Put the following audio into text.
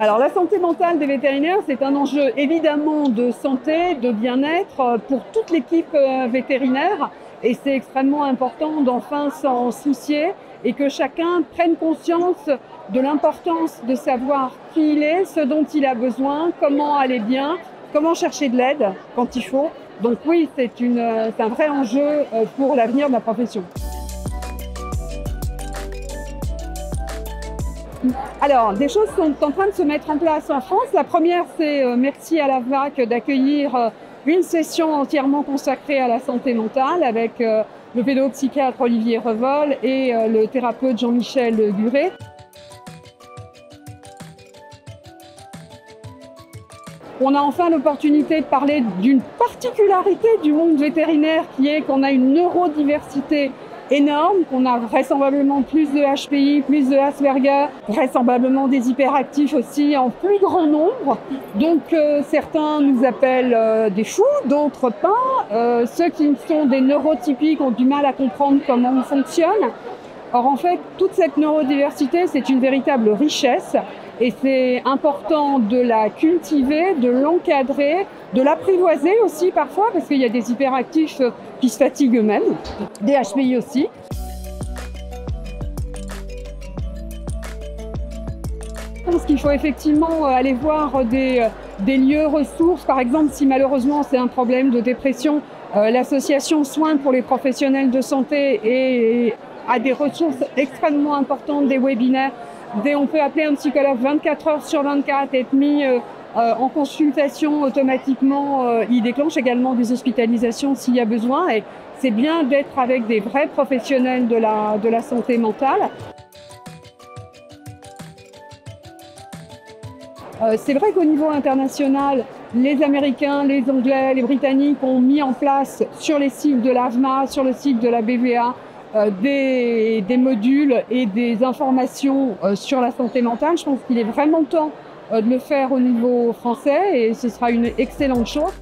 Alors la santé mentale des vétérinaires, c'est un enjeu évidemment de santé, de bien-être pour toute l'équipe vétérinaire et c'est extrêmement important d'enfin s'en soucier et que chacun prenne conscience de l'importance de savoir qui il est, ce dont il a besoin, comment aller bien, comment chercher de l'aide quand il faut. Donc oui, c'est un vrai enjeu pour l'avenir de la profession. Alors, des choses sont en train de se mettre en place en France. La première, c'est merci à la VAC d'accueillir une session entièrement consacrée à la santé mentale avec le pédopsychiatre Olivier Revol et le thérapeute Jean-Michel Guret. On a enfin l'opportunité de parler d'une particularité du monde vétérinaire qui est qu'on a une neurodiversité énorme, qu'on a vraisemblablement plus de HPI, plus de Asperger, vraisemblablement des hyperactifs aussi en plus grand nombre. Donc certains nous appellent des fous, d'autres pas. Ceux qui sont des neurotypiques ont du mal à comprendre comment on fonctionne. Or en fait, toute cette neurodiversité, c'est une véritable richesse et c'est important de la cultiver, de l'encadrer, de l'apprivoiser aussi parfois parce qu'il y a des hyperactifs qui se fatiguent eux-mêmes, des HPI aussi. Je pense qu'il faut effectivement aller voir des lieux ressources. Par exemple, si malheureusement c'est un problème de dépression, l'association Soins pour les professionnels de santé a des ressources extrêmement importantes, des webinaires. On peut appeler un psychologue 24 heures sur 24, être mis en consultation automatiquement. Il déclenche également des hospitalisations s'il y a besoin. Et c'est bien d'être avec des vrais professionnels de la santé mentale. C'est vrai qu'au niveau international, les Américains, les Anglais, les Britanniques ont mis en place sur les sites de l'AVMA, sur le site de la BVA, des modules et des informations sur la santé mentale. Je pense qu'il est vraiment temps de le faire au niveau français et ce sera une excellente chose.